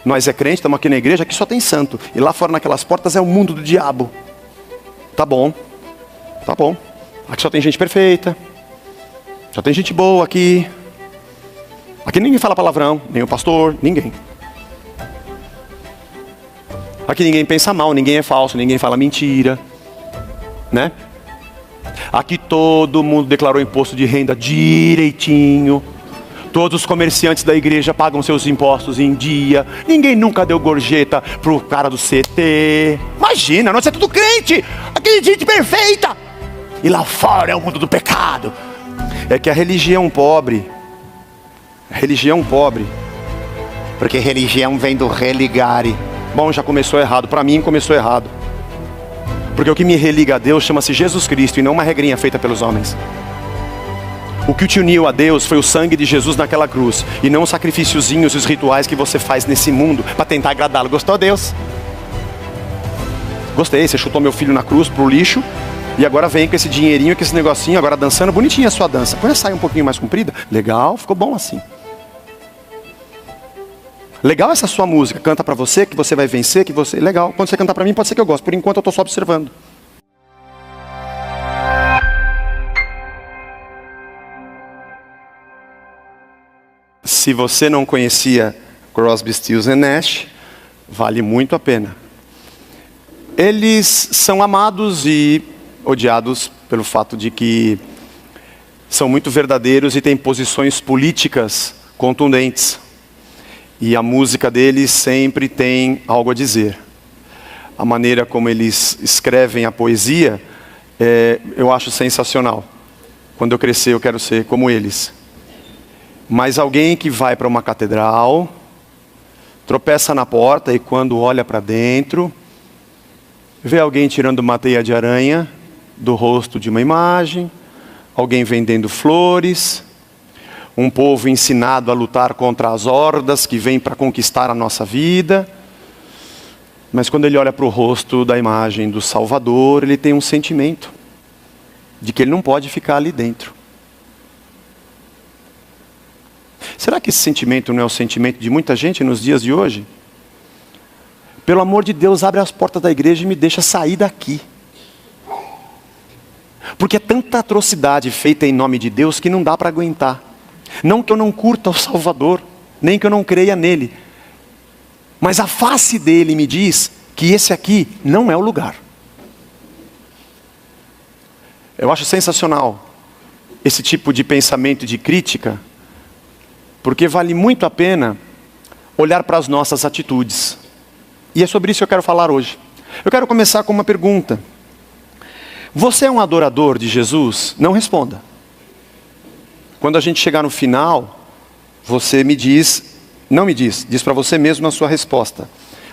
Nós é crente, estamos aqui na igreja, aqui só tem santo. E lá fora naquelas portas é o mundo do diabo. Tá bom. Tá bom. Aqui só tem gente perfeita. Só tem gente boa aqui. Aqui ninguém fala palavrão, nem o pastor, ninguém. Aqui ninguém pensa mal, ninguém é falso, ninguém fala mentira. Né? Aqui todo mundo declarou imposto de renda direitinho. Todos os comerciantes da igreja pagam seus impostos em dia. Ninguém nunca deu gorjeta pro cara do CT. Imagina, nós é tudo crente. Aqui é gente perfeita. E lá fora é o mundo do pecado. É que a religião pobre. Religião pobre. Porque religião vem do religare. Bom, já começou errado. Para mim começou errado. Porque o que me religa a Deus chama-se Jesus Cristo e não uma regrinha feita pelos homens. O que te uniu a Deus foi o sangue de Jesus naquela cruz. E não os sacrifíciozinhos e os rituais que você faz nesse mundo para tentar agradá-lo. Gostou, Deus? Gostei, você chutou meu filho na cruz pro lixo. E agora vem com esse dinheirinho, com esse negocinho, agora dançando. Bonitinha a sua dança. Põe a saia um pouquinho mais comprida. Legal, ficou bom assim. Legal essa sua música. Canta pra você, que você vai vencer, que você... Legal. Quando você cantar pra mim, pode ser que eu goste. Por enquanto eu tô só observando. Se você não conhecia Crosby, Stills & Nash, vale muito a pena. Eles são amados e odiados pelo fato de que são muito verdadeiros e têm posições políticas contundentes. E a música deles sempre tem algo a dizer. A maneira como eles escrevem a poesia, eu acho sensacional. Quando eu crescer, eu quero ser como eles. Mas alguém que vai para uma catedral, tropeça na porta e quando olha para dentro, vê alguém tirando uma teia de aranha do rosto de uma imagem, alguém vendendo flores, um povo ensinado a lutar contra as hordas que vêm para conquistar a nossa vida. Mas quando ele olha para o rosto da imagem do Salvador, ele tem um sentimento de que ele não pode ficar ali dentro. Será que esse sentimento não é o sentimento de muita gente nos dias de hoje? Pelo amor de Deus, abre as portas da igreja e me deixa sair daqui. Porque é tanta atrocidade feita em nome de Deus que não dá para aguentar. Não que eu não curta o Salvador, nem que eu não creia nele. Mas a face dele me diz que esse aqui não é o lugar. Eu acho sensacional esse tipo de pensamento de crítica, porque vale muito a pena olhar para as nossas atitudes. E é sobre isso que eu quero falar hoje. Eu quero começar com uma pergunta. Você é um adorador de Jesus? Não responda. Quando a gente chegar no final, você me diz, não me diz, diz para você mesmo a sua resposta.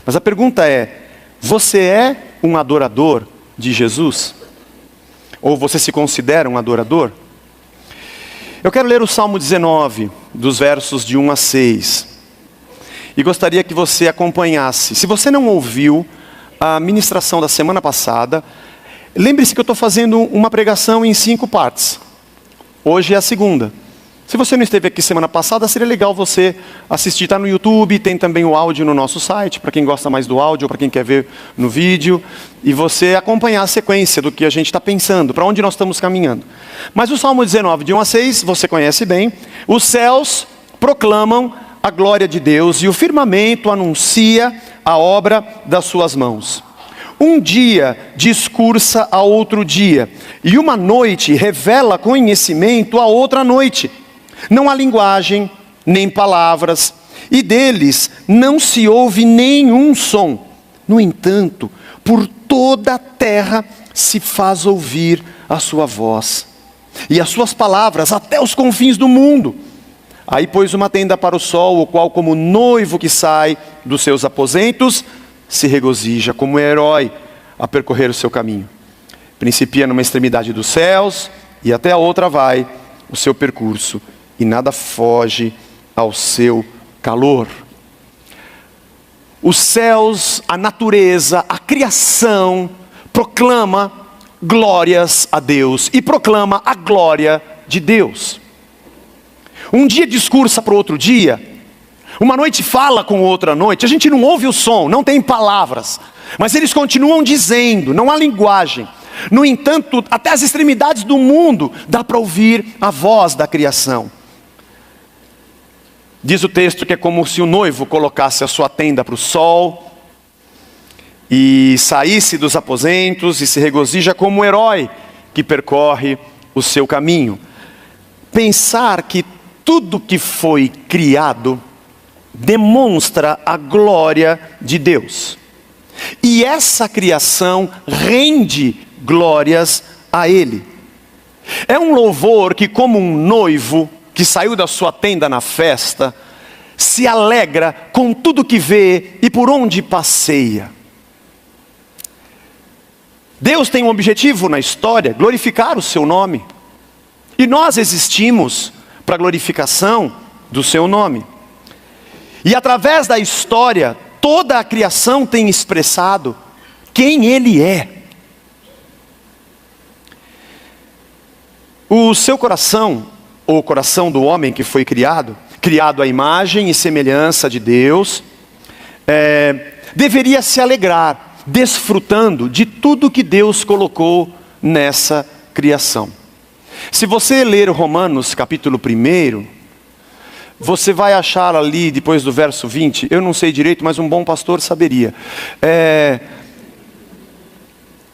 Mas a pergunta é, você é um adorador de Jesus? Ou você se considera um adorador? Eu quero ler o Salmo 19, dos versos de 1 a 6. E gostaria que você acompanhasse. Se você não ouviu a ministração da semana passada, lembre-se que eu estou fazendo uma pregação em 5 partes. Hoje é a segunda. Se você não esteve aqui semana passada, seria legal você assistir. Está no YouTube, tem também o áudio no nosso site, para quem gosta mais do áudio, ou para quem quer ver no vídeo. E você acompanhar a sequência do que a gente está pensando, para onde nós estamos caminhando. Mas o Salmo 19, de 1 a 6, você conhece bem. Os céus proclamam a glória de Deus e o firmamento anuncia a obra das suas mãos. Um dia discursa a outro dia, e uma noite revela conhecimento a outra noite. Não há linguagem, nem palavras, e deles não se ouve nenhum som. No entanto, por toda a terra se faz ouvir a sua voz, e as suas palavras até os confins do mundo. Aí pôs uma tenda para o sol, o qual como noivo que sai dos seus aposentos, se regozija como herói a percorrer o seu caminho. Principia numa extremidade dos céus, e até a outra vai o seu percurso, e nada foge ao seu calor. Os céus, a natureza, a criação, proclama glórias a Deus, e proclama a glória de Deus. Um dia discursa para o outro dia, Uma noite fala com outra noite, a gente não ouve o som, não tem palavras, mas eles continuam dizendo, não há linguagem. No entanto, até as extremidades do mundo dá para ouvir a voz da criação. Diz o texto que é como se o noivo colocasse a sua tenda para o sol e saísse dos aposentos e se regozija como um herói que percorre o seu caminho. Pensar que tudo que foi criado demonstra a glória de Deus. E essa criação rende glórias a Ele. É um louvor que, como um noivo que saiu da sua tenda na festa, se alegra com tudo que vê e por onde passeia. Deus tem um objetivo na história, glorificar o seu nome. E nós existimos para a glorificação do seu nome. E através da história, toda a criação tem expressado quem Ele é. O seu coração, ou o coração do homem que foi criado à imagem e semelhança de Deus, deveria se alegrar, desfrutando de tudo que Deus colocou nessa criação. Se você ler Romanos capítulo 1, você vai achar ali, depois do verso 20, eu não sei direito, mas um bom pastor saberia,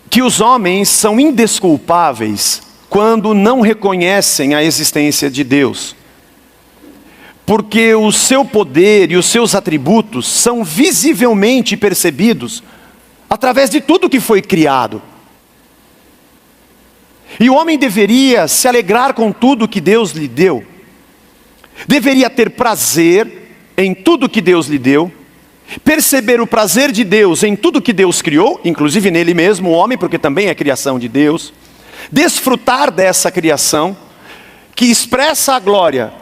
que os homens são indesculpáveis quando não reconhecem a existência de Deus. Porque o seu poder e os seus atributos são visivelmente percebidos através de tudo que foi criado. E o homem deveria se alegrar com tudo que Deus lhe deu. Deveria ter prazer em tudo que Deus lhe deu. Perceber o prazer de Deus em tudo que Deus criou, inclusive nele mesmo, o homem, porque também é criação de Deus. Desfrutar dessa criação, que expressa a glória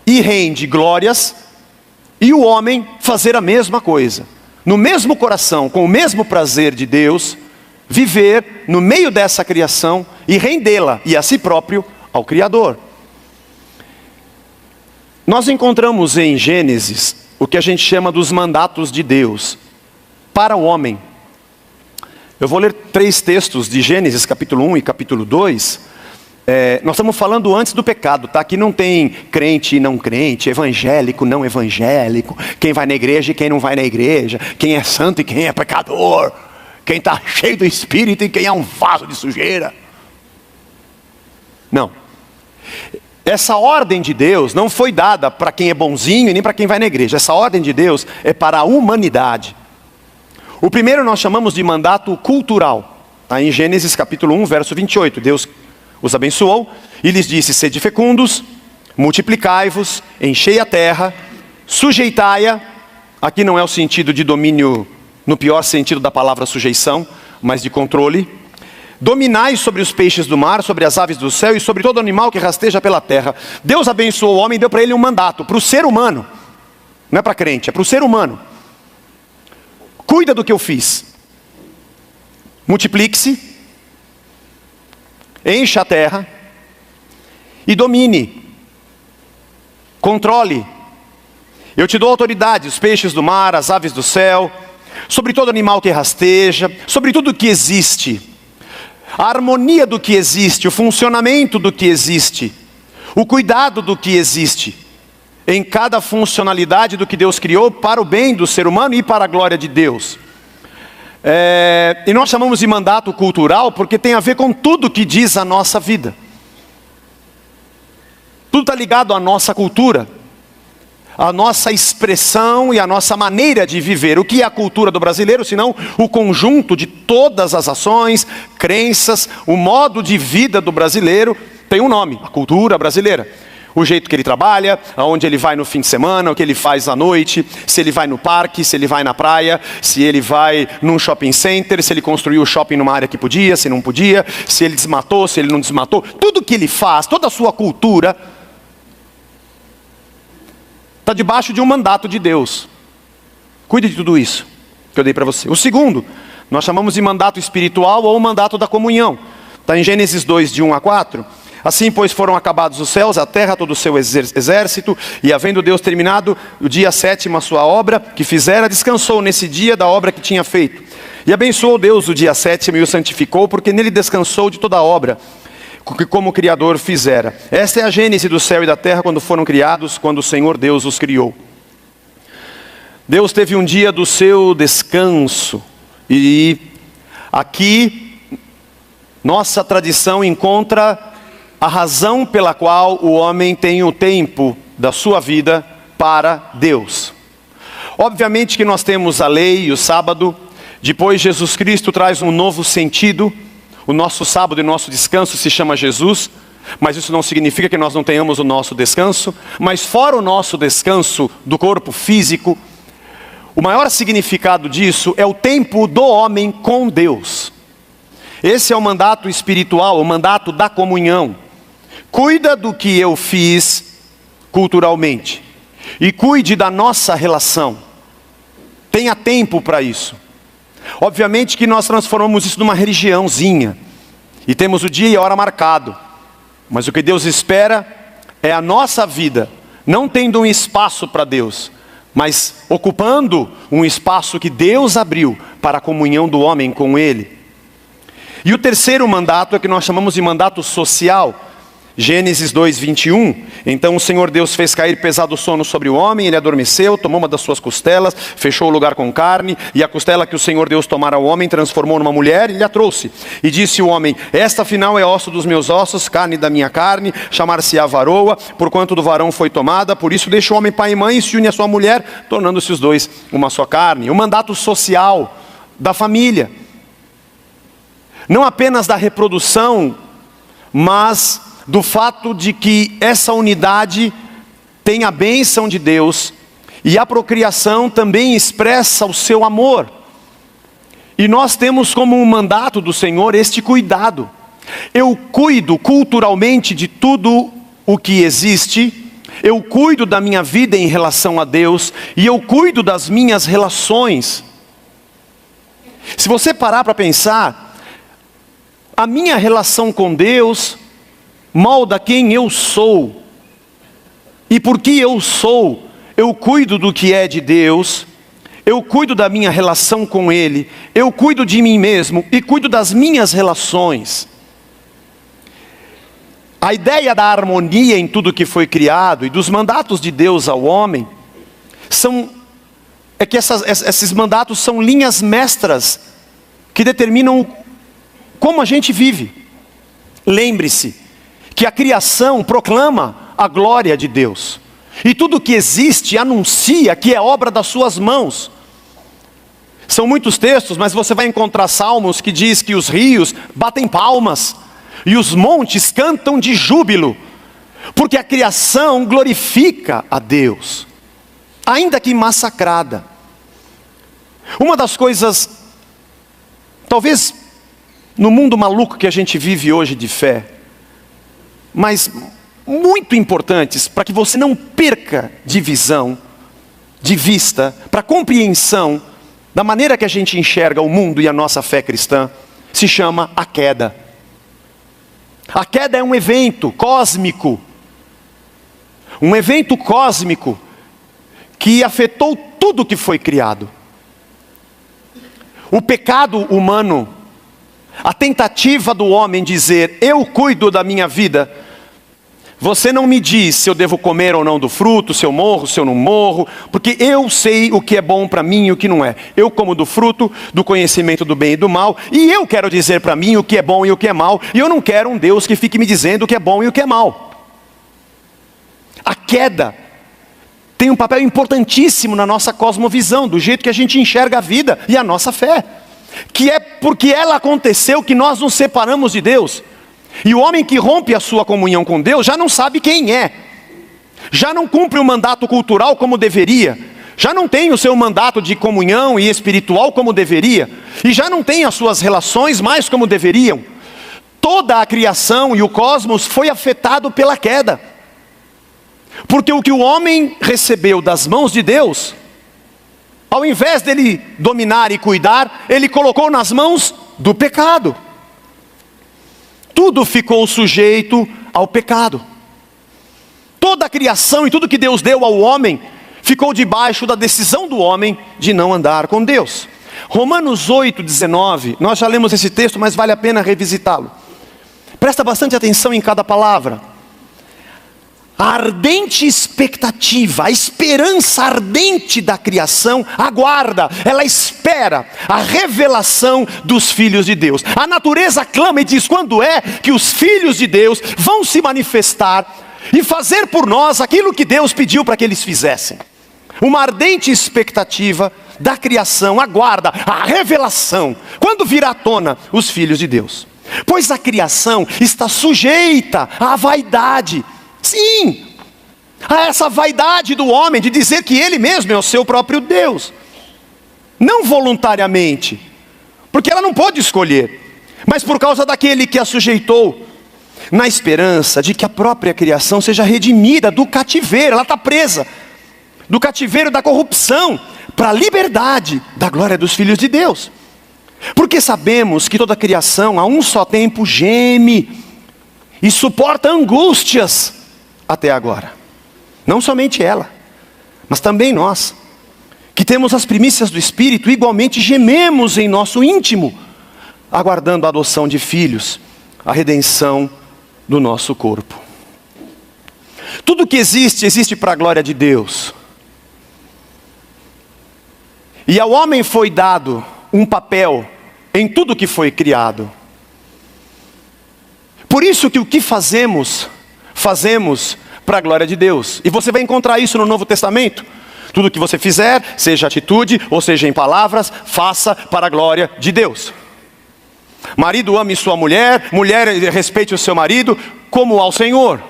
e rende glórias, e o homem fazer a mesma coisa. No mesmo coração, com o mesmo prazer de Deus, viver no meio dessa criação e rendê-la, e a si próprio, ao Criador. Nós encontramos em Gênesis o que a gente chama dos mandatos de Deus para o homem. Eu vou ler 3 textos de Gênesis, capítulo 1 e capítulo 2. Nós estamos falando antes do pecado, tá? Aqui não tem crente e não crente, evangélico, não evangélico, quem vai na igreja e quem não vai na igreja, quem é santo e quem é pecador, quem está cheio do Espírito e quem é um vaso de sujeira. Não. Essa ordem de Deus não foi dada para quem é bonzinho e nem para quem vai na igreja. Essa ordem de Deus é para a humanidade. O primeiro nós chamamos de mandato cultural. Está em Gênesis capítulo 1, verso 28. Deus os abençoou e lhes disse: sede fecundos, multiplicai-vos, enchei a terra, sujeitai-a. Aqui não é o sentido de domínio, no pior sentido da palavra sujeição, mas de controle. Dominai sobre os peixes do mar, sobre as aves do céu e sobre todo animal que rasteja pela terra. Deus abençoou o homem e deu para ele um mandato, para o ser humano. Não é para crente, é para o ser humano. Cuida do que eu fiz. Multiplique-se, encha a terra e domine, controle. Eu te dou autoridade, os peixes do mar, as aves do céu, sobre todo animal que rasteja, sobre tudo que existe. A harmonia do que existe, o funcionamento do que existe, o cuidado do que existe, em cada funcionalidade do que Deus criou para o bem do ser humano e para a glória de Deus. E nós chamamos de mandato cultural porque tem a ver com tudo que diz a nossa vida. Tudo está ligado à nossa cultura, à nossa expressão e à nossa maneira de viver. O que é a cultura do brasileiro, senão o conjunto de todas as ações, crenças, o modo de vida do brasileiro tem um nome: a cultura brasileira. O jeito que ele trabalha, aonde ele vai no fim de semana, o que ele faz à noite, se ele vai no parque, se ele vai na praia, se ele vai num shopping center, se ele construiu o shopping numa área que podia, se não podia, se ele desmatou, se ele não desmatou. Tudo que ele faz, toda a sua cultura, está debaixo de um mandato de Deus. Cuide de tudo isso que eu dei para você. O segundo, nós chamamos de mandato espiritual ou mandato da comunhão. Está em Gênesis 2, de 1 a 4. Assim, pois, foram acabados os céus, a terra, todo o seu exército, e havendo Deus terminado o dia 7º a sua obra que fizera, descansou nesse dia da obra que tinha feito. E abençoou Deus o dia 7º e o santificou, porque nele descansou de toda a obra que como Criador fizera. Esta é a gênese do céu e da terra quando foram criados, quando o Senhor Deus os criou. Deus teve um dia do seu descanso, e aqui nossa tradição encontra a razão pela qual o homem tem o tempo da sua vida para Deus. Obviamente que nós temos a lei e o sábado, depois Jesus Cristo traz um novo sentido, o nosso sábado e nosso descanso se chama Jesus, mas isso não significa que nós não tenhamos o nosso descanso, mas fora o nosso descanso do corpo físico, o maior significado disso é o tempo do homem com Deus. Esse é o mandato espiritual, o mandato da comunhão. Cuida do que eu fiz culturalmente e cuide da nossa relação. Tenha tempo para isso. Obviamente que nós transformamos isso numa religiãozinha e temos o dia e a hora marcado. Mas o que Deus espera é a nossa vida, não tendo um espaço para Deus, mas ocupando um espaço que Deus abriu para a comunhão do homem com Ele. E o terceiro mandato é que nós chamamos de mandato social. Gênesis 2:21, então o Senhor Deus fez cair pesado sono sobre o homem, ele adormeceu, tomou uma das suas costelas, fechou o lugar com carne, e a costela que o Senhor Deus tomara ao homem, transformou numa mulher e lhe a trouxe. E disse o homem, esta afinal é osso dos meus ossos, carne da minha carne, chamar-se-á varoa, porquanto do varão foi tomada, por isso deixa o homem pai e mãe e se une à sua mulher, tornando-se os dois uma só carne. O mandato social da família, não apenas da reprodução, mas do fato de que essa unidade tem a bênção de Deus, e a procriação também expressa o seu amor. E nós temos como um mandato do Senhor este cuidado. Eu cuido culturalmente de tudo o que existe, eu cuido da minha vida em relação a Deus, e eu cuido das minhas relações. Se você parar para pensar, a minha relação com Deus molda quem eu sou, e porque eu sou, eu cuido do que é de Deus, eu cuido da minha relação com Ele, eu cuido de mim mesmo e cuido das minhas relações. A ideia da harmonia em tudo que foi criado e dos mandatos de Deus ao homem, é que esses mandatos são linhas mestras que determinam como a gente vive. Lembre-se que a criação proclama a glória de Deus, e tudo que existe anuncia que é obra das suas mãos. São muitos textos, mas você vai encontrar salmos que diz que os rios batem palmas, e os montes cantam de júbilo, porque a criação glorifica a Deus, ainda que massacrada. Uma das coisas, talvez no mundo maluco que a gente vive hoje de fé, mas muito importantes para que você não perca de visão, de vista, para compreensão da maneira que a gente enxerga o mundo e a nossa fé cristã, se chama a queda. A queda é um evento cósmico, um evento cósmico que afetou tudo que foi criado. O pecado humano, a tentativa do homem dizer, eu cuido da minha vida, você não me diz se eu devo comer ou não do fruto, se eu morro, se eu não morro, porque eu sei o que é bom para mim e o que não é. Eu como do fruto, do conhecimento do bem e do mal, e eu quero dizer para mim o que é bom e o que é mal, e eu não quero um Deus que fique me dizendo o que é bom e o que é mal. A queda tem um papel importantíssimo na nossa cosmovisão, do jeito que a gente enxerga a vida e a nossa fé, que é porque ela aconteceu que nós nos separamos de Deus. E o homem que rompe a sua comunhão com Deus já não sabe quem é, já não cumpre o mandato cultural como deveria, já não tem o seu mandato de comunhão e espiritual como deveria, e já não tem as suas relações mais como deveriam. Toda a criação e o cosmos foi afetado pela queda, porque o que o homem recebeu das mãos de Deus, ao invés dele dominar e cuidar, ele colocou nas mãos do pecado. Tudo ficou sujeito ao pecado. Toda a criação e tudo que Deus deu ao homem ficou debaixo da decisão do homem de não andar com Deus. Romanos 8:19, nós já lemos esse texto, mas vale a pena revisitá-lo. Presta bastante atenção em cada palavra. A ardente expectativa, a esperança ardente da criação aguarda, ela espera a revelação dos filhos de Deus. A natureza clama e diz: quando é que os filhos de Deus vão se manifestar e fazer por nós aquilo que Deus pediu para que eles fizessem? Uma ardente expectativa da criação aguarda a revelação, quando virá à tona os filhos de Deus. Pois a criação está sujeita à vaidade. Sim, a essa vaidade do homem de dizer que ele mesmo é o seu próprio Deus. Não voluntariamente, porque ela não pôde escolher, mas por causa daquele que a sujeitou, na esperança de que a própria criação seja redimida do cativeiro. Ela está presa do cativeiro da corrupção para a liberdade da glória dos filhos de Deus. Porque sabemos que toda a criação a um só tempo geme e suporta angústias até agora. Não somente ela, mas também nós, que temos as primícias do Espírito, igualmente gememos em nosso íntimo, aguardando a adoção de filhos, a redenção do nosso corpo. Tudo que existe, existe para a glória de Deus. E ao homem foi dado um papel em tudo que foi criado. Por isso que o que fazemos, fazemos para a glória de Deus. E você vai encontrar isso no Novo Testamento. Tudo que você fizer, seja atitude ou seja em palavras, faça para a glória de Deus. Marido, ame sua mulher, mulher, respeite o seu marido como ao Senhor.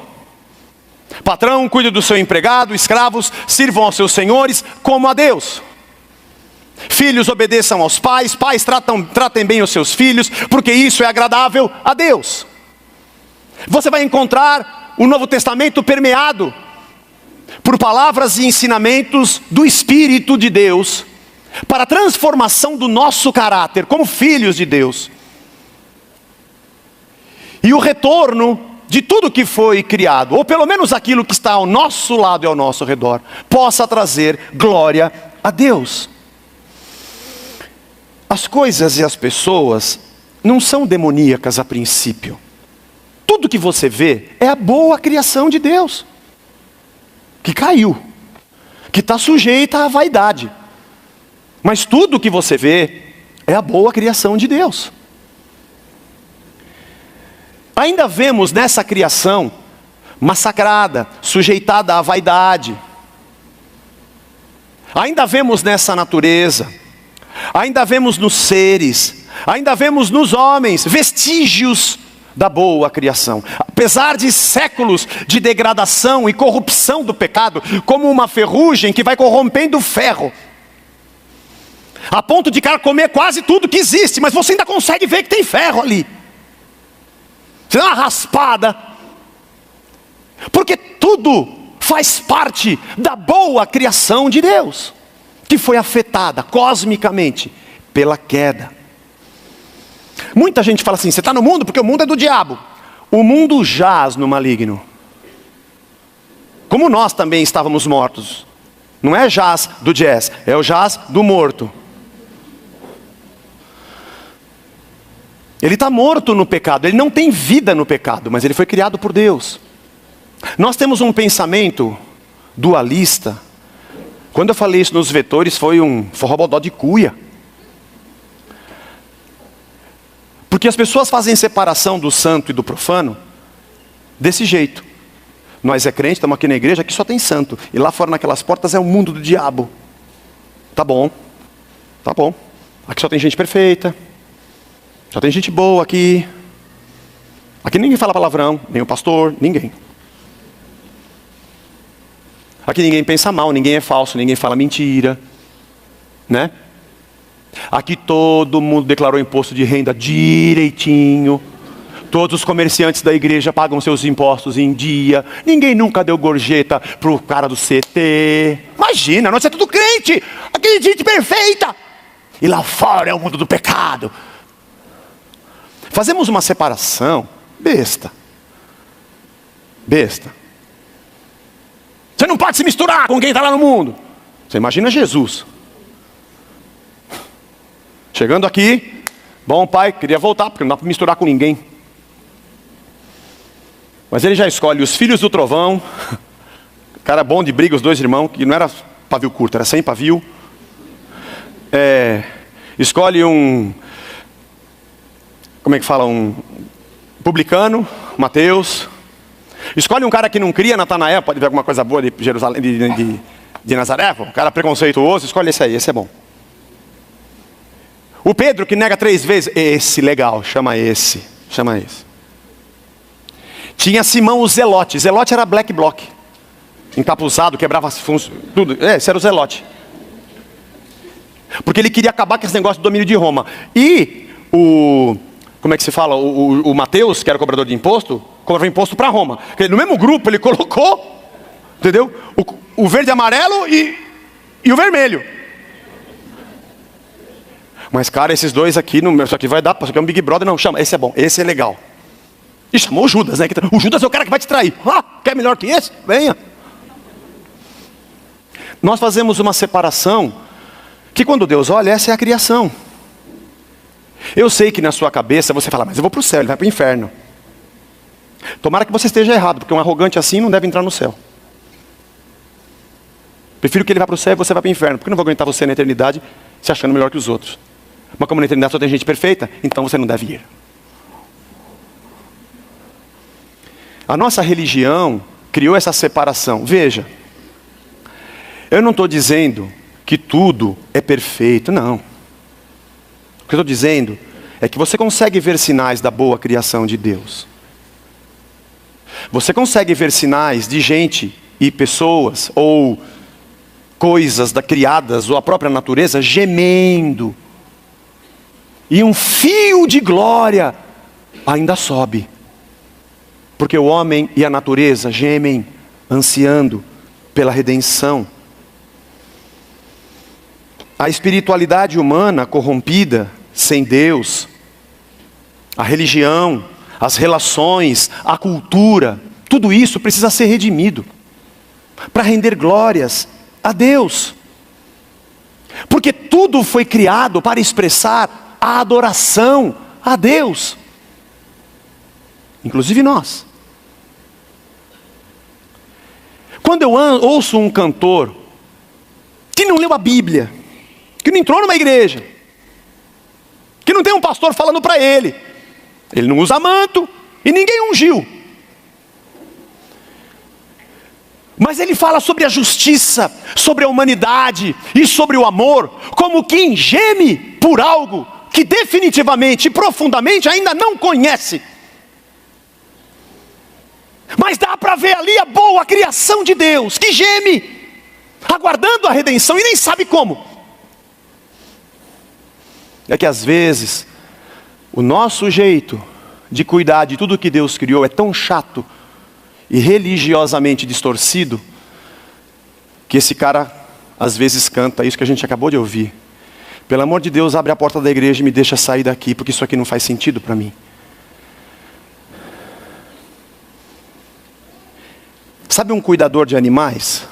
Patrão, cuide do seu empregado, escravos, sirvam aos seus senhores como a Deus. Filhos, obedeçam aos pais, pais, tratem bem os seus filhos, porque isso é agradável a Deus. Você vai encontrar o Novo Testamento permeado por palavras e ensinamentos do Espírito de Deus, para a transformação do nosso caráter como filhos de Deus. E o retorno de tudo que foi criado, ou pelo menos aquilo que está ao nosso lado e ao nosso redor, possa trazer glória a Deus. As coisas e as pessoas não são demoníacas a princípio. Tudo que você vê é a boa criação de Deus, que caiu, que está sujeita à vaidade. Mas tudo que você vê é a boa criação de Deus. Ainda vemos nessa criação massacrada, sujeitada à vaidade. Ainda vemos nessa natureza, ainda vemos nos seres, ainda vemos nos homens vestígios da boa criação. Apesar de séculos de degradação e corrupção do pecado, como uma ferrugem que vai corrompendo o ferro, a ponto de carcomer quase tudo que existe, mas você ainda consegue ver que tem ferro ali. Você dá uma raspada, porque tudo faz parte da boa criação de Deus, que foi afetada cosmicamente pela queda. Muita gente fala assim: você está no mundo porque o mundo é do diabo. O mundo jaz no maligno, como nós também estávamos mortos. Não é jaz do jazz, é o jaz do morto. Ele está morto no pecado, ele não tem vida no pecado, mas ele foi criado por Deus. Nós temos um pensamento dualista. Quando eu falei isso nos vetores, foi um forrobodó de cuia. Porque as pessoas fazem separação do santo e do profano desse jeito. Nós é crente, estamos aqui na igreja, aqui só tem santo. E lá fora naquelas portas é o mundo do diabo. Tá bom, tá bom. Aqui só tem gente perfeita. Só tem gente boa aqui. Aqui ninguém fala palavrão, nem o pastor, ninguém. Aqui ninguém pensa mal, ninguém é falso, ninguém fala mentira, né? Aqui todo mundo declarou imposto de renda direitinho. Todos os comerciantes da igreja pagam seus impostos em dia. Ninguém nunca deu gorjeta pro cara do CT. Imagina, nós é tudo crente. Aqui é gente perfeita. E lá fora é o mundo do pecado. Fazemos uma separação besta. Besta. Você não pode se misturar com quem está lá no mundo. Você imagina Jesus. Chegando aqui, bom pai, queria voltar, porque não dá para misturar com ninguém. Mas ele já escolhe os filhos do trovão, cara bom de briga, os dois irmãos, que não era pavio curto, era sem pavio. Escolhe um, como é que fala, um publicano, Mateus. Escolhe um cara que não cria, Natanael, pode ver alguma coisa boa de Jerusalém, de Nazaré, um cara preconceituoso, escolhe esse aí, esse é bom. O Pedro que nega 3 vezes, esse legal, chama esse. Tinha Simão o Zelote. Zelote era black bloc, encapuzado, quebrava tudo. Esse era o Zelote, porque ele queria acabar com esse negócio do domínio de Roma. E como é que se fala? O Mateus, que era cobrador de imposto, cobrava imposto para Roma. No mesmo grupo ele colocou, entendeu? O verde e amarelo e o vermelho. Mas cara, esses dois aqui, isso aqui vai dar, isso aqui é um Big Brother, não, chama, esse é bom, esse é legal. E chamou o Judas, né? O Judas é o cara que vai te trair. Quer melhor que esse? Venha. Nós fazemos uma separação, que quando Deus olha, essa é a criação. Eu sei que na sua cabeça você fala, mas eu vou para o céu, ele vai para o inferno. Tomara que você esteja errado, porque um arrogante assim não deve entrar no céu. Prefiro que ele vá para o céu e você vá para o inferno, porque eu não vou aguentar você na eternidade se achando melhor que os outros. Mas como na eternidade só tem gente perfeita, então você não deve ir. A nossa religião criou essa separação. Veja, eu não estou dizendo que tudo é perfeito, não. O que eu estou dizendo é que você consegue ver sinais da boa criação de Deus. Você consegue ver sinais de gente e pessoas, ou coisas criadas, ou a própria natureza, gemendo. E um fio de glória ainda sobe. Porque o homem e a natureza gemem, ansiando pela redenção. A espiritualidade humana corrompida, sem Deus, a religião, as relações, a cultura, tudo isso precisa ser redimido, para render glórias a Deus. Porque tudo foi criado para expressar a adoração a Deus. Inclusive nós. Quando eu ouço um cantor que não leu a Bíblia, que não entrou numa igreja, que não tem um pastor falando para ele não usa manto e ninguém ungiu, mas ele fala sobre a justiça, sobre a humanidade e sobre o amor, como quem geme por algo que definitivamente e profundamente ainda não conhece. Mas dá para ver ali a boa criação de Deus, que geme, aguardando a redenção e nem sabe como. É que às vezes, o nosso jeito de cuidar de tudo que Deus criou é tão chato e religiosamente distorcido, que esse cara às vezes canta isso que a gente acabou de ouvir. Pelo amor de Deus, abre a porta da igreja e me deixa sair daqui, porque isso aqui não faz sentido para mim. Sabe um cuidador de animais?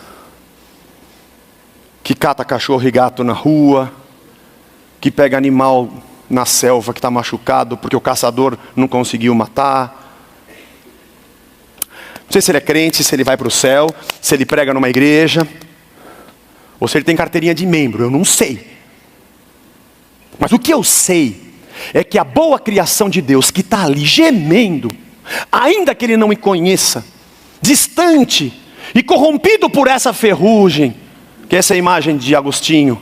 Que cata cachorro e gato na rua, que pega animal na selva que está machucado porque o caçador não conseguiu matar. Não sei se ele é crente, se ele vai para o céu, se ele prega numa igreja, ou se ele tem carteirinha de membro, eu não sei. Mas o que eu sei é que a boa criação de Deus que está ali gemendo, ainda que ele não me conheça, distante e corrompido por essa ferrugem, que é essa imagem de Agostinho,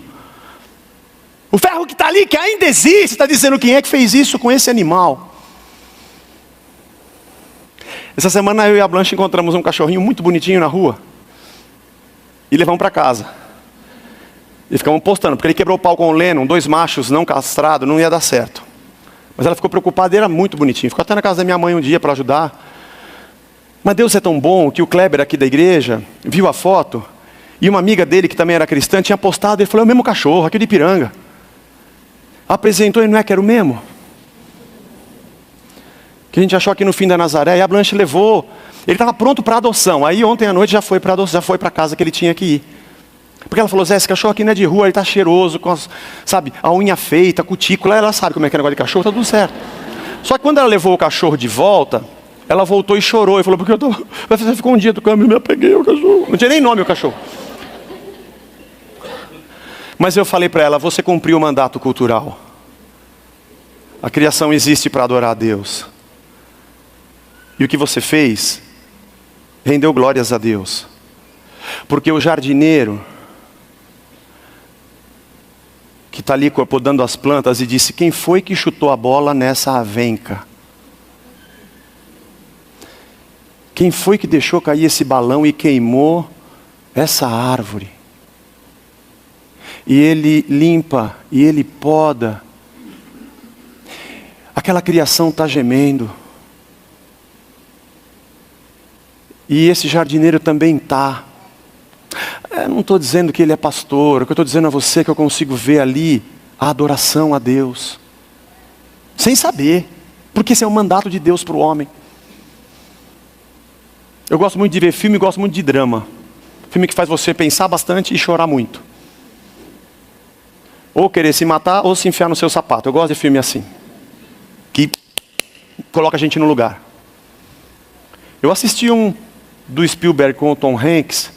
o ferro que está ali, que ainda existe, está dizendo quem é que fez isso com esse animal. Essa semana eu e a Blanche encontramos um cachorrinho muito bonitinho na rua e levamos para casa e ficamos postando, porque ele quebrou o pau com o Lennon, 2 machos não castrados, não ia dar certo. Mas ela ficou preocupada, ele era muito bonitinho, ficou até na casa da minha mãe um dia para ajudar. Mas Deus é tão bom que o Kleber aqui da igreja viu a foto e uma amiga dele que também era cristã tinha postado, ele falou, é o mesmo cachorro, aqui de Ipiranga. Apresentou e não é que era o mesmo? Que gente achou aqui no fim da Nazaré e a Blanche levou. Ele estava pronto para adoção. Aí ontem à noite já foi para adoção, já foi para a casa que ele tinha que ir. Porque ela falou, Zé, esse cachorro aqui não é de rua, ele está cheiroso, com sabe, a unha feita, a cutícula. Ela sabe como é que é negócio de cachorro, está tudo certo. Só que quando ela levou o cachorro de volta, ela voltou e chorou. E falou, porque você ficou um dia do câmbio e me apeguei ao cachorro. Não tinha nem nome o cachorro. Mas eu falei para ela, você cumpriu o mandato cultural. A criação existe para adorar a Deus. E o que você fez, rendeu glórias a Deus. Porque o jardineiro, que está ali podando as plantas e disse, quem foi que chutou a bola nessa avenca? Quem foi que deixou cair esse balão e queimou essa árvore? E ele limpa, e ele poda. Aquela criação está gemendo. E esse jardineiro também está. Eu não estou dizendo que ele é pastor. O que eu estou dizendo a você é que eu consigo ver ali a adoração a Deus. Sem saber. Porque esse é o mandato de Deus para o homem. Eu gosto muito de ver filme e gosto muito de drama. Filme que faz você pensar bastante e chorar muito. Ou querer se matar ou se enfiar no seu sapato. Eu gosto de filme assim. Que coloca a gente no lugar. Eu assisti um do Spielberg com o Tom Hanks.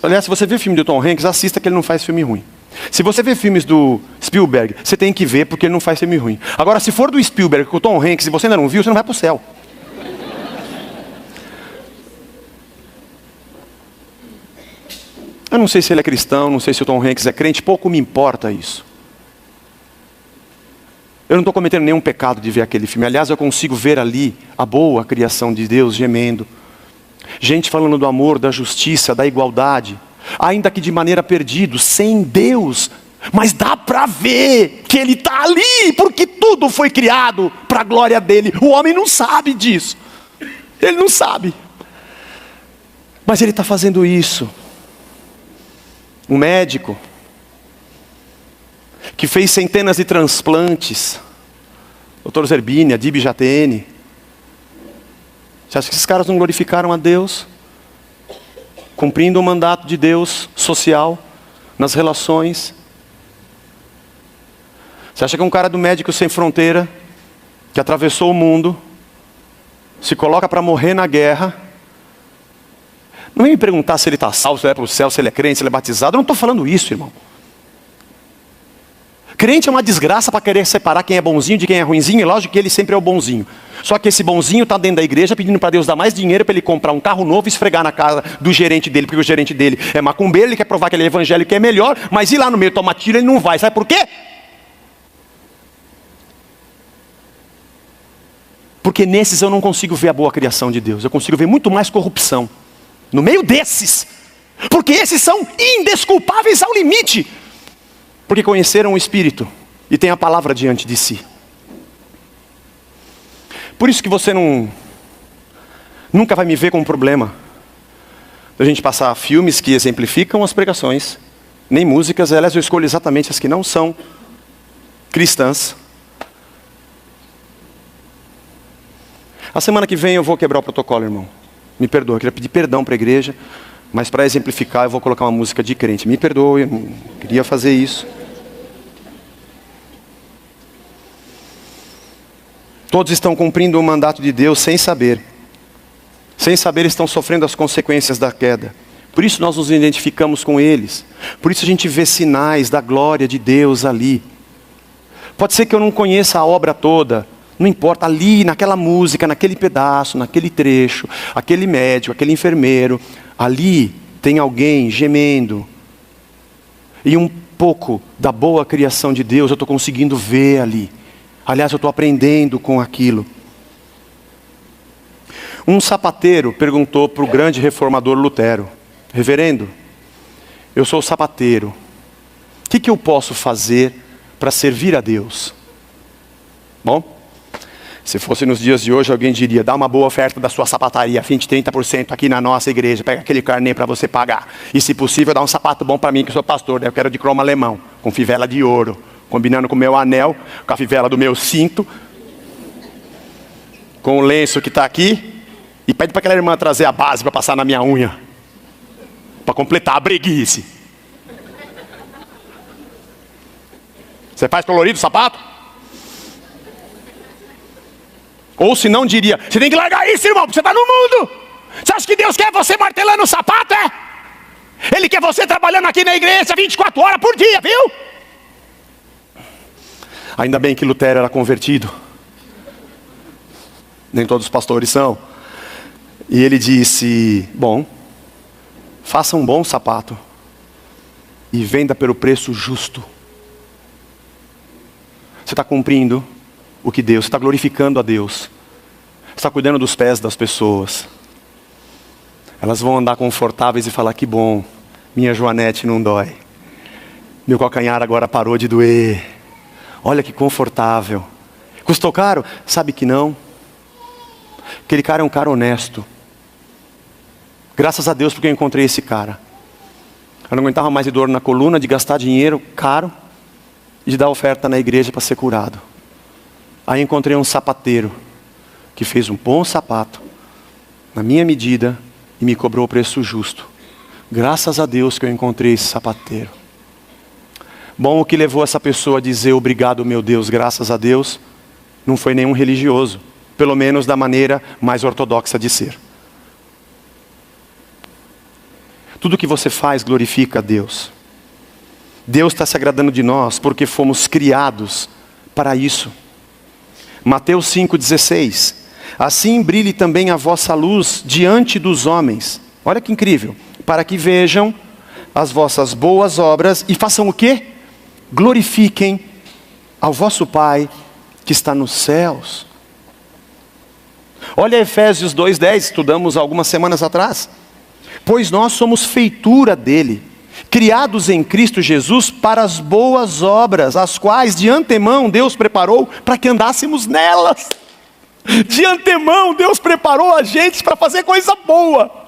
Aliás, se você vê filme do Tom Hanks, assista que ele não faz filme ruim. Se você vê filmes do Spielberg, você tem que ver porque ele não faz filme ruim. Agora, se for do Spielberg com o Tom Hanks e você ainda não viu, você não vai para o céu. Eu não sei se ele é cristão, não sei se o Tom Hanks é crente, pouco me importa isso. Eu não estou cometendo nenhum pecado de ver aquele filme. Aliás, eu consigo ver ali a boa criação de Deus gemendo. Gente falando do amor, da justiça, da igualdade. Ainda que de maneira perdida, sem Deus. Mas dá para ver que Ele está ali, porque tudo foi criado para a glória dEle. O homem não sabe disso. Ele não sabe. Mas Ele está fazendo isso. Um médico que fez centenas de transplantes, Dr. Zerbini, Adib Jatene. Você acha que esses caras não glorificaram a Deus? Cumprindo o mandato de Deus social, nas relações. Você acha que um cara do Médicos Sem Fronteira, que atravessou o mundo, se coloca para morrer na guerra, não vem me perguntar se ele está salvo, se ele vai para o céu, se ele é crente, se ele é batizado. Eu não estou falando isso, irmão. Crente é uma desgraça para querer separar quem é bonzinho de quem é ruinzinho. E lógico que ele sempre é o bonzinho. Só que esse bonzinho está dentro da igreja pedindo para Deus dar mais dinheiro para ele comprar um carro novo e esfregar na casa do gerente dele. Porque o gerente dele é macumbeiro, ele quer provar que ele é evangélico, que é melhor. Mas ir lá no meio tomar tiro, ele não vai. Sabe por quê? Porque nesses eu não consigo ver a boa criação de Deus. Eu consigo ver muito mais corrupção no meio desses. Porque esses são indesculpáveis ao limite. Porque conheceram o Espírito e têm a palavra diante de si. Por isso que você nunca vai me ver com um problema da gente passar filmes que exemplificam as pregações, nem músicas. Aliás, eu escolho exatamente as que não são cristãs. A semana que vem eu vou quebrar o protocolo, irmão. Me perdoa, eu queria pedir perdão para a igreja. Mas para exemplificar, eu vou colocar uma música de crente. Me perdoe, eu não queria fazer isso. Todos estão cumprindo o mandato de Deus sem saber. Sem saber, estão sofrendo as consequências da queda. Por isso nós nos identificamos com eles. Por isso a gente vê sinais da glória de Deus ali. Pode ser que eu não conheça a obra toda. Não importa, ali naquela música, naquele pedaço, naquele trecho, aquele médico, aquele enfermeiro, ali tem alguém gemendo. E um pouco da boa criação de Deus eu estou conseguindo ver ali. Aliás, eu estou aprendendo com aquilo. Um sapateiro perguntou para o grande reformador Lutero: reverendo, eu sou sapateiro. O que eu posso fazer para servir a Deus? Bom, se fosse nos dias de hoje, alguém diria: dá uma boa oferta da sua sapataria, 20, 30% aqui na nossa igreja, pega aquele carnê para você pagar. E se possível, dá um sapato bom para mim, que sou pastor, eu quero de cromo alemão, com fivela de ouro, combinando com o meu anel, com a fivela do meu cinto. com o lenço que está aqui e pede para aquela irmã trazer a base para passar na minha unha, para completar a breguice. Você faz colorido o sapato? Ou se não diria, você tem que largar isso, irmão, porque você está no mundo. Você acha que Deus quer você martelando o sapato, é? Ele quer você trabalhando aqui na igreja 24 horas por dia, viu? Ainda bem que Lutero era convertido. Nem todos os pastores são. E ele disse, bom, faça um bom sapato e venda pelo preço justo. Você está cumprindo o que Deus, você está glorificando a Deus. Você está cuidando dos pés das pessoas. Elas vão andar confortáveis e falar, que bom, minha Joanete não dói. Meu calcanhar agora parou de doer. Olha que confortável. Custou caro? Sabe que não. Aquele cara é um cara honesto. Graças a Deus porque eu encontrei esse cara. Eu não aguentava mais de dor na coluna, de gastar dinheiro caro e de dar oferta na igreja para ser curado. Aí encontrei um sapateiro que fez um bom sapato na minha medida e me cobrou o preço justo. Graças a Deus que eu encontrei esse sapateiro. Bom, o que levou essa pessoa a dizer obrigado, meu Deus, graças a Deus, não foi nenhum religioso, pelo menos da maneira mais ortodoxa de ser. Tudo que você faz glorifica a Deus. Deus está se agradando de nós porque fomos criados para isso. Mateus 5,16. Assim brilhe também a vossa luz diante dos homens. Olha que incrível. Para que vejam as vossas boas obras e façam o quê? Glorifiquem ao vosso Pai que está nos céus. Olha Efésios 2,10, estudamos algumas semanas atrás. Pois nós somos feitura dele, criados em Cristo Jesus para as boas obras, as quais de antemão Deus preparou para que andássemos nelas. De antemão Deus preparou a gente para fazer coisa boa.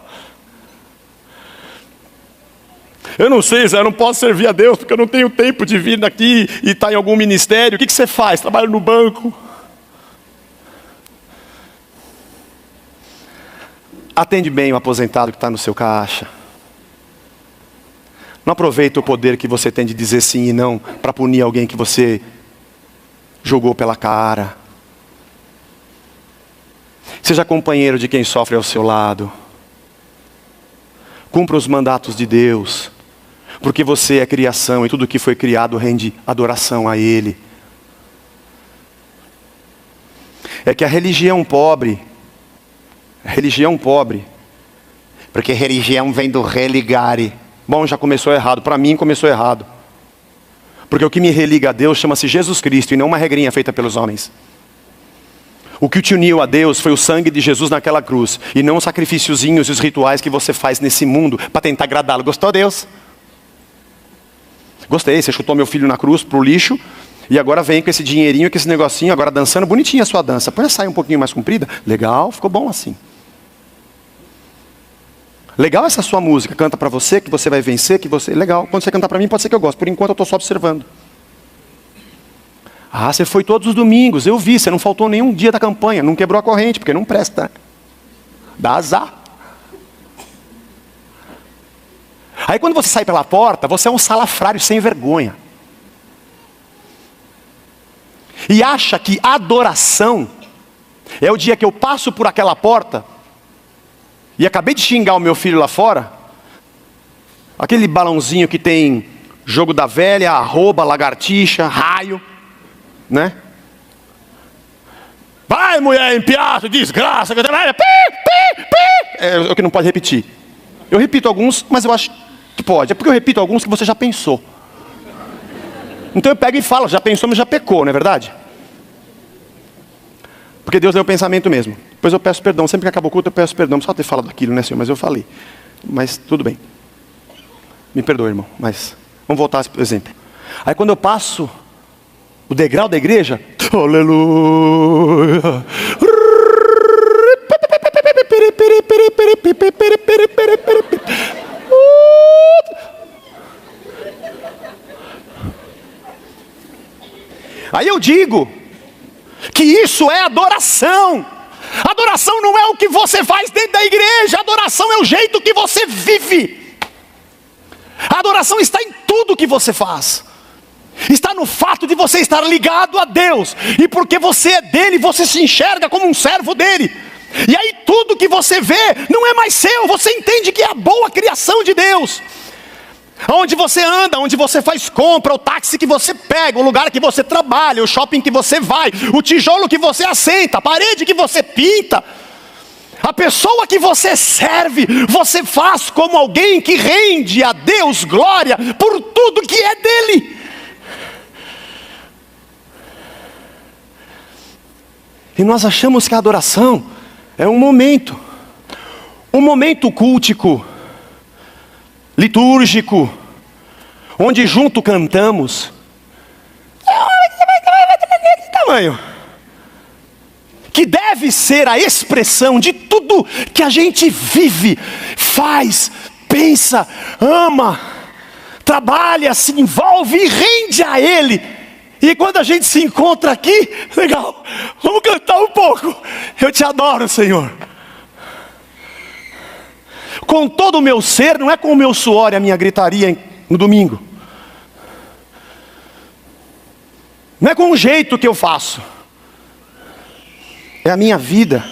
Eu não sei, Zé, eu não posso servir a Deus porque eu não tenho tempo de vir aqui e estar em algum ministério. O que você faz? Trabalho no banco. Atende bem o aposentado que está no seu caixa. Não aproveita o poder que você tem de dizer sim e não para punir alguém que você jogou pela cara. Seja companheiro de quem sofre ao seu lado. Cumpra os mandatos de Deus. Porque você é criação e tudo que foi criado rende adoração a Ele. É que a religião pobre, porque religião vem do religare. Bom, já começou errado, para mim começou errado. Porque o que me religa a Deus chama-se Jesus Cristo e não uma regrinha feita pelos homens. O que te uniu a Deus foi o sangue de Jesus naquela cruz e não os sacrifíciozinhos e os rituais que você faz nesse mundo para tentar agradá-lo. Gostou, Deus? Gostei, você chutou meu filho na cruz pro lixo e agora vem com esse dinheirinho, com esse negocinho, agora dançando, bonitinha a sua dança. Põe a saia um pouquinho mais comprida, legal, ficou bom assim. Legal essa sua música, canta pra você, que você vai vencer, que você... Legal, quando você cantar pra mim pode ser que eu goste, por enquanto eu estou só observando. Ah, você foi todos os domingos, eu vi, você não faltou nenhum dia da campanha, não quebrou a corrente, porque não presta. Dá azar. Aí quando você sai pela porta, você é um salafrário sem vergonha. E acha que adoração é o dia que eu passo por aquela porta e acabei de xingar o meu filho lá fora, aquele balãozinho que tem jogo da velha, arroba, lagartixa, raio, né? Vai, mulher, empiaço, desgraça, pi, pi, pi. É o que não pode repetir. Eu repito alguns, mas eu acho que pode. É porque eu repito alguns que você já pensou. Então eu pego e falo, já pensou, mas já pecou, não é verdade? Porque Deus deu o pensamento mesmo. Depois eu peço perdão, sempre que acaba o culto eu peço perdão. Não só ter falado aquilo, né, Senhor? Mas eu falei. Mas tudo bem. Me perdoe, irmão, mas vamos voltar ao exemplo. Aí quando eu passo o degrau da igreja, aleluia. Aí eu digo que isso é adoração. Adoração não é o que você faz dentro da igreja, adoração é o jeito que você vive. A adoração está em tudo que você faz. Está no fato de você estar ligado a Deus. E porque você é dele, você se enxerga como um servo dele. E aí tudo que você vê não é mais seu. Você entende que é a boa criação de Deus. Onde você anda, onde você faz compra, o táxi que você pega, o lugar que você trabalha, o shopping que você vai, o tijolo que você assenta, a parede que você pinta, a pessoa que você serve, você faz como alguém que rende a Deus glória por tudo que é dele. E nós achamos que a adoração é um momento cultico, litúrgico, onde junto cantamos. Tamanho. Que deve ser a expressão de tudo que a gente vive, faz, pensa, ama, trabalha, se envolve e rende a Ele. E quando a gente se encontra aqui, legal, vamos cantar um pouco. Eu te adoro, Senhor. Com todo o meu ser, não é com o meu suor e a minha gritaria no domingo. Não é com o jeito que eu faço. É a minha vida.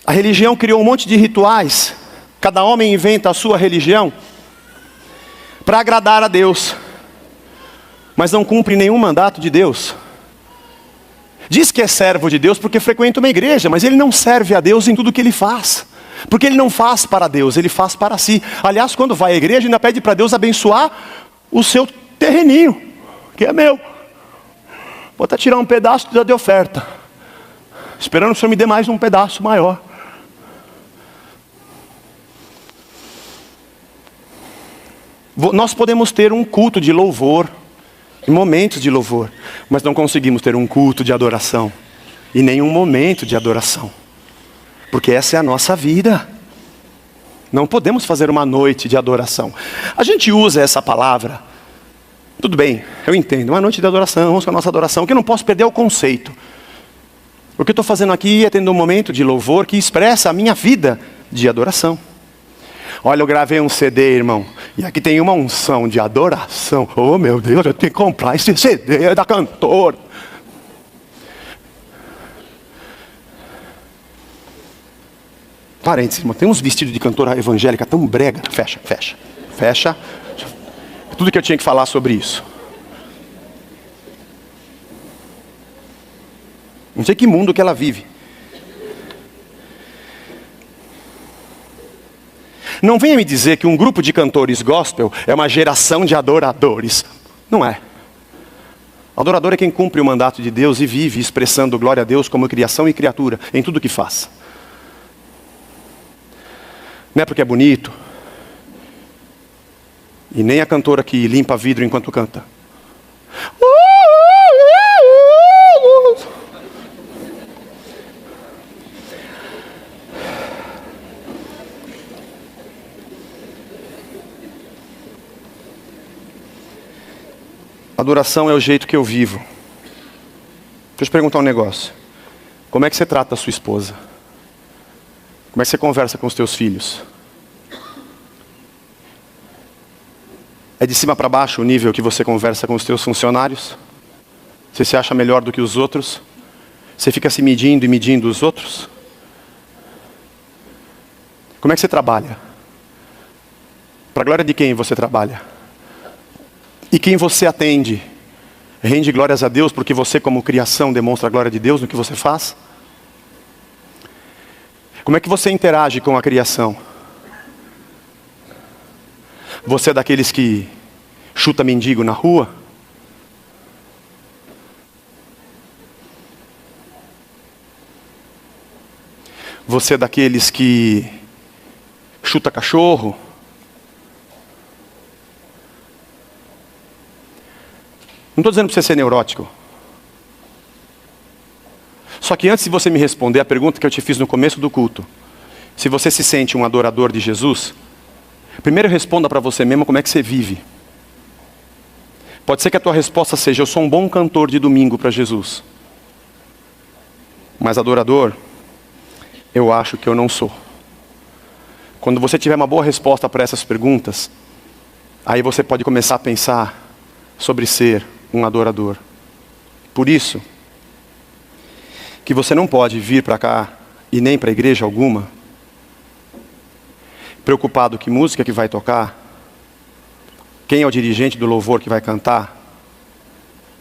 A religião criou um monte de rituais. Cada homem inventa a sua religião para agradar a Deus, mas não cumpre nenhum mandato de Deus. Diz que é servo de Deus porque frequenta uma igreja, mas ele não serve a Deus em tudo que ele faz, porque ele não faz para Deus, ele faz para si. Aliás, quando vai à igreja, ainda pede para Deus abençoar o seu terreninho, que é meu. Vou até tirar um pedaço de oferta, esperando que o Senhor me dê mais um pedaço maior. Nós podemos ter um culto de louvor, momentos de louvor, mas não conseguimos ter um culto de adoração, e nenhum momento de adoração, porque essa é a nossa vida. Não podemos fazer uma noite de adoração. A gente usa essa palavra, tudo bem, eu entendo, uma noite de adoração, vamos com a nossa adoração, que eu não posso perder o conceito. O que eu estou fazendo aqui é tendo um momento de louvor que expressa a minha vida de adoração. Olha, eu gravei um CD, irmão, e aqui tem uma unção de adoração. Oh, meu Deus, eu tenho que comprar esse CD da cantora. Parênteses, irmão, tem uns vestidos de cantora evangélica tão brega. Fecha. Tudo que eu tinha que falar sobre isso. Não sei que mundo que ela vive. Não venha me dizer que um grupo de cantores gospel é uma geração de adoradores. Não é. Adorador é quem cumpre o mandato de Deus e vive expressando glória a Deus como criação e criatura em tudo que faz. Não é porque é bonito. E nem a cantora que limpa vidro enquanto canta. Adoração é o jeito que eu vivo. Deixa eu te perguntar um negócio. Como é que você trata a sua esposa? Como é que você conversa com os teus filhos? É de cima para baixo o nível que você conversa com os teus funcionários? Você se acha melhor do que os outros? Você fica se medindo e medindo os outros? Como é que você trabalha? Para a glória de quem você trabalha? E quem você atende? Rende glórias a Deus porque você, como criação, demonstra a glória de Deus no que você faz? Como é que você interage com a criação? Você é daqueles que chuta mendigo na rua? Você é daqueles que chuta cachorro? Não estou dizendo para você ser neurótico. Só que antes de você me responder a pergunta que eu te fiz no começo do culto, se você se sente um adorador de Jesus, primeiro responda para você mesmo como é que você vive. Pode ser que a tua resposta seja: eu sou um bom cantor de domingo para Jesus. Mas adorador, eu acho que eu não sou. Quando você tiver uma boa resposta para essas perguntas, aí você pode começar a pensar sobre ser um adorador. Por isso, que você não pode vir para cá e nem para a igreja alguma, preocupado que música que vai tocar, quem é o dirigente do louvor que vai cantar,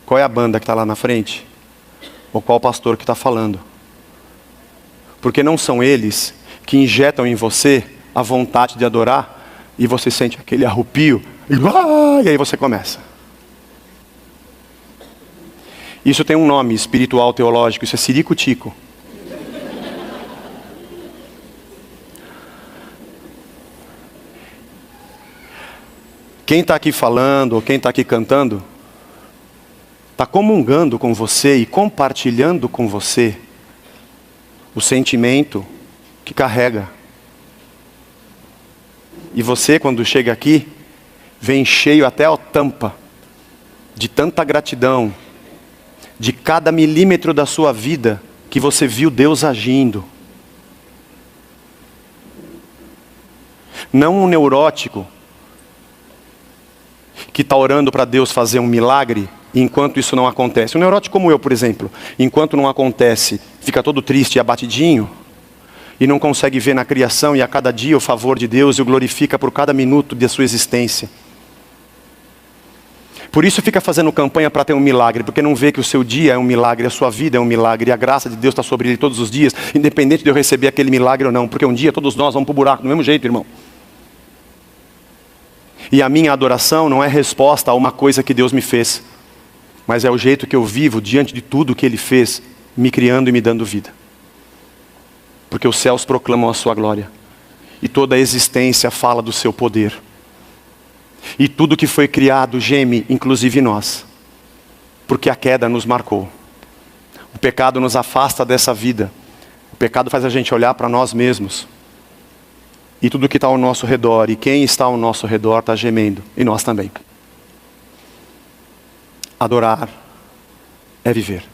qual é a banda que está lá na frente, ou qual pastor que está falando. Porque não são eles que injetam em você a vontade de adorar, e você sente aquele arrupio, e aí você começa. Isso tem um nome espiritual, teológico, isso é sirico-tico. Quem está aqui falando, ou quem está aqui cantando, está comungando com você e compartilhando com você o sentimento que carrega. E você, quando chega aqui, vem cheio até a tampa de tanta gratidão, de cada milímetro da sua vida que você viu Deus agindo. Não um neurótico que está orando para Deus fazer um milagre, enquanto isso não acontece. Um neurótico como eu, por exemplo, enquanto não acontece, fica todo triste e abatidinho, e não consegue ver na criação e a cada dia o favor de Deus e o glorifica por cada minuto da sua existência. Por isso fica fazendo campanha para ter um milagre, porque não vê que o seu dia é um milagre, a sua vida é um milagre, e a graça de Deus está sobre ele todos os dias, independente de eu receber aquele milagre ou não, porque um dia todos nós vamos para o buraco, do mesmo jeito, irmão. E a minha adoração não é resposta a uma coisa que Deus me fez, mas é o jeito que eu vivo diante de tudo que Ele fez, me criando e me dando vida. Porque os céus proclamam a sua glória, e toda a existência fala do seu poder. E tudo que foi criado geme, inclusive nós, porque a queda nos marcou. O pecado nos afasta dessa vida. O pecado faz a gente olhar para nós mesmos. E tudo que está ao nosso redor, e quem está ao nosso redor está gemendo, e nós também. Adorar é viver.